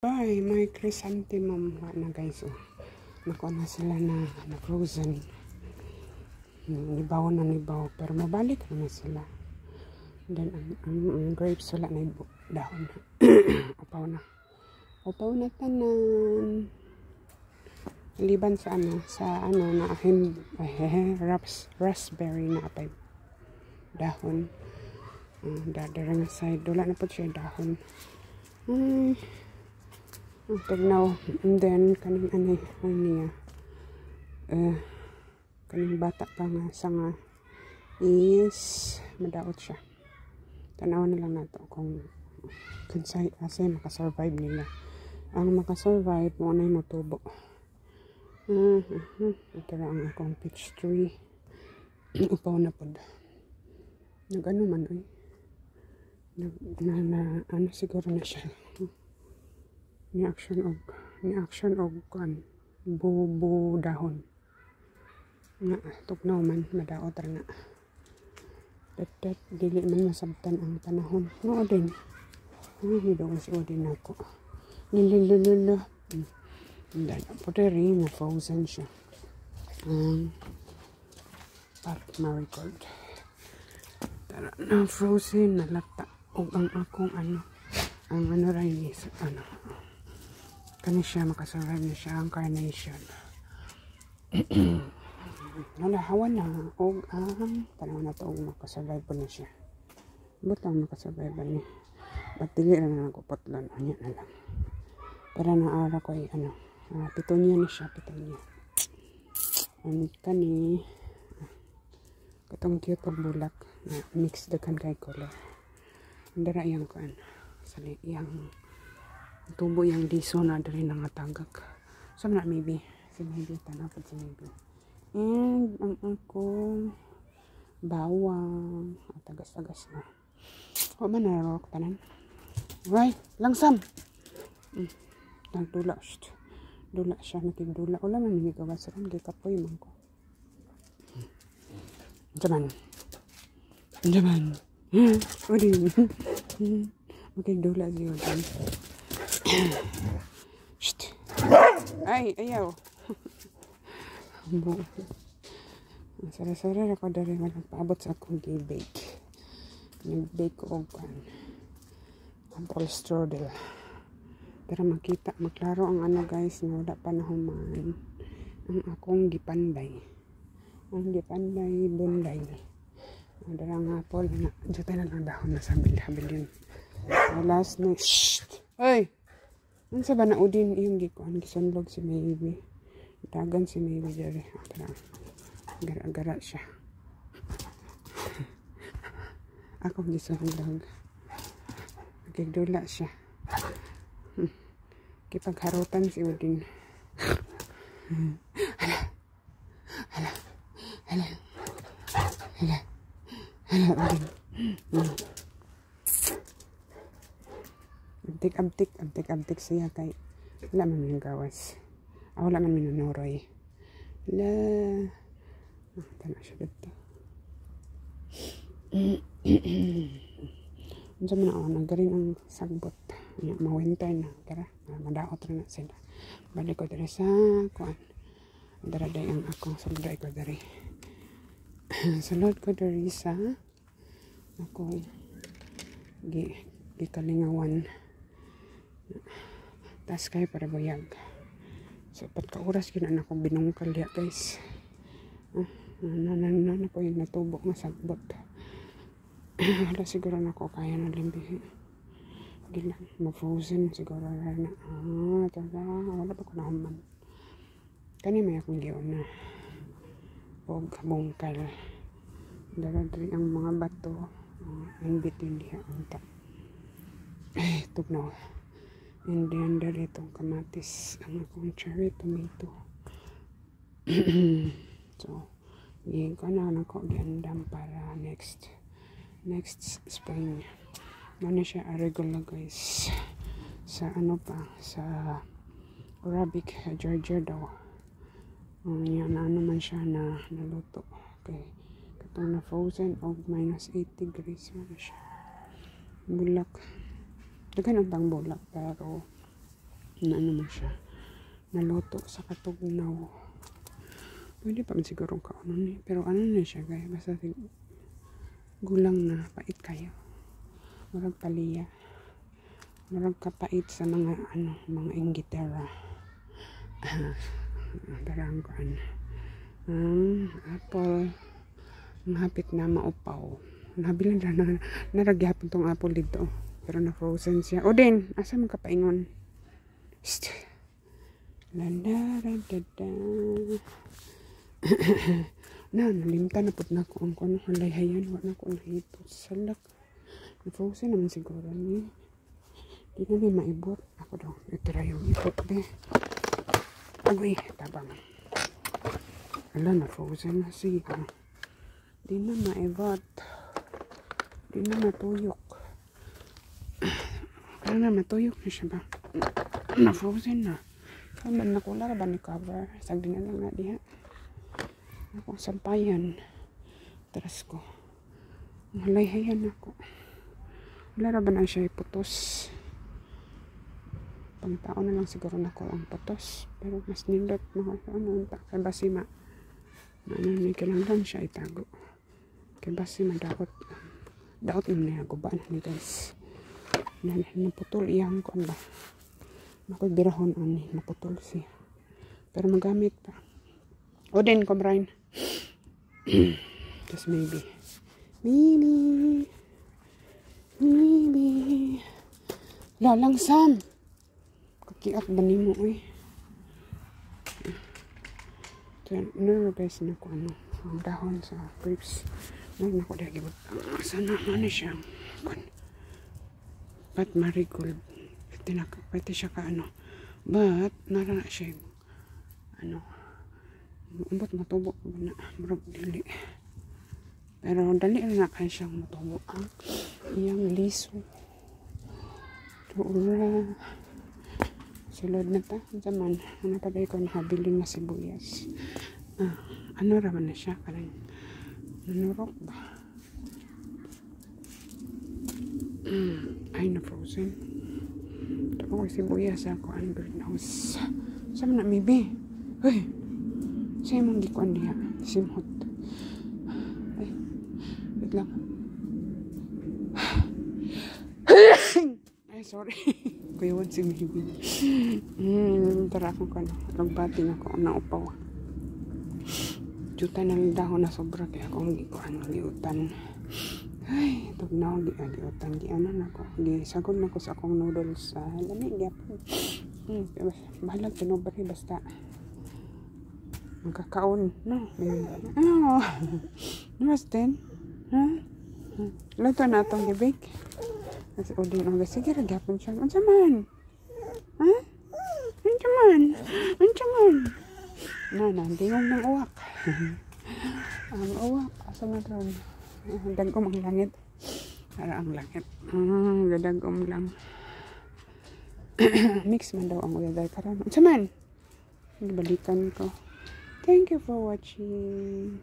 Bye, may chrysanthemum na guys. Oh. Nakuha na sila na frozen. Nibaw na nibaw. Pero mabalik naman sila. Then, ang grapes wala na dahon. Upaw na. Upaw na tanan. Liban sa na raspberry na apay dahon. Dadara nga side. Wala na po siya dahon. Tignaw. And then, kaning kaning bata pa nga sanga is madaot siya. Tanaw na lang nato kung kasi makasurvive nila. Ang makasurvive mo na yung matubo. Ito na ang akong peach tree. Upaw na po. Nag-ano man ay. Ano siguro na siya. Ni action og kan bubu dahon. Nga tugnaw man madaot ra na. Dat dili man masabtan ang panahon. No din. Ni daw si Odin ako. Lililililo. Dahil po rin na frozen siya. Park marigold. Tara na frozen na lata. O ang akong ang rin is kani siya makasurvive na siya ang carnation. Nalahawan na o tanaw na to makasurvive po na siya. Butang makasurvive ba ni? Ba't dili na nagupotlan? Anya na lang. Para naara ko ay pitunya na siya, pitunya. Kani katong cute og bulak na mix dakan kay color. Andara yang kan sali yang tubo yang diso na dali nangatagak. So na maybe tanaw po si maybe. And ang akong bawang tagas-tagas na. O man narok tanan. Right, langsam. Nagdula siya, nakigdula. Wala man may gawas ron, kay kapoy man ko. Jaman. Odin. Makigdula siya, Odin. Shht. Ay, ayaw. Sara-sara ako dari magpaabot sa akong bake. Nag-bake ko ang polstrudel. Pero makita, maklaro ang guys, na wala pa nahuman ang akong gipanday. Ang gipanday, bunday. Ang darang apol, dito na lang dahon na sa bilin. Last na, shhh! Ay! Ano sa ba na Udin yung gikuan, gisunlog si Maybe. Dagan si Maybe dyan. Gara-gara siya. Ako gisunlog. Nagigdula siya. Kipagharutan si Udin. Hala Udin. Abtik siya kay wala man yung gawas. Wala man minunoroy. Tana siya dito. Diyan mo na nagarin ang sagbot. Mawinter na. Tara, madaot rin na sila. Balik ko dari sa kuan. Daraday ang akong sulday ko dari. Sulod ko dari sa akong gikalingawan. Tas kay para bayag. So, pat ka oras yun akong binungkal ya guys. Na po yung natubok na sagbot. Wala siguro na ako kaya na limbihin. Hindi lang, ma-frozen siguro na. Wala pa ko na human. Kani may akong giyon na. Huwag bungkal. Daradri ang mga bato. Ang bitin diha. Tugnaw. And then, dari itong kamatis. Ang akong cherry tomato. So, hindi ko na ako giandam para next spring. Ano siya regular guys. Sa sa Arabic Georgia daw. Yan man siya na naluto. Okay. Katong na frozen og -8 degrees man siya. Bulak. Dagan ang bulak pero na ano man siya, naluto sa katugnaw. Pwede pa man siguro kauno ni, pero ano na siya guys, basta gulang na, pait kayo. Murag paliya. Murag kapait sa mga ano, mga inggitera. Darang ko apple. Ang hapit na maupaw. Nabilan na naragyapon tong apple dito. Pero na-frozen siya. O din, asa man kapaingon? Landaradada. Nalimta na po na ko ang kono. Halayhayan, wala na ko nahito. Salak. Na-frozen naman siguro ni. Di na may maibot. Ako daw, itira yung ibot de. Agoy, tabang. Ala, na-frozen na siya. Di na maibot. Di na matuyok. Ano na, matuyok na siya ba? Na-frozen na. Kaman na kula ba ni cover? Sagdi na lang nga diha. Akong sampayan. Teras ko. Malayhayan ako. Wala ba na siya iputos? Pangtao na lang siguro na ko ang putos. Pero mas nindot na ko. Ano, kay basi ano, may kailangan siya itago. Kay basi madakot. Daot mo na gubaan ni guys. Naputol iyang ko ba? Nakoy birahon ani, naputol siya. Pero magamit pa. O din ko Brian. Just maybe. Maybe. Lalangsam. Kakiat ba ni mo eh? Nervous na ko ano. Ang dahon sa grapes. Nako dahil gibot. Sana ano siya. But marigold. Pwede siya ka ano. But narana siya ano. Umbot matubo na. Marag dili. Pero dali na kaya siyang matubo. Iyang liso. Tuura. Sulod na ta. Zaman. Ano pa ko nakabiling na sibuyas. Ano raman na siya. Karang nanurok ba? Ay na frozen. Ito ko sibuyas ako ang greenhouse. Sama na maybe. Uy. Sa'yo mong gikuan niya. Simhot. Ay. Wait lang. Ay sorry. Kuyawan si maybe. Tara akong kano. Lagbati na ako. Naupaw. Juta ng dahon na sobra. Kaya akong gikuan. Liutan. Ay, tugnaw di adiutan di ano nako. Di sagol nako sa akong noodles sa lami gyapon. Bahalag tinobre basta magkakaon no. Oh. Namasten. Ha? Luto na atong gibake. Kasi udin ang sige ra gyapon siya. Unsa man? Ha? Unsa man? Unsa man? Na, dingog ng uwak. Ang uwak asa man ron? Dagom ang langit. Para ang langit. Gadagom lang. Mix man daw ang weather karon. Unsa man? Balikan ko. Thank you for watching.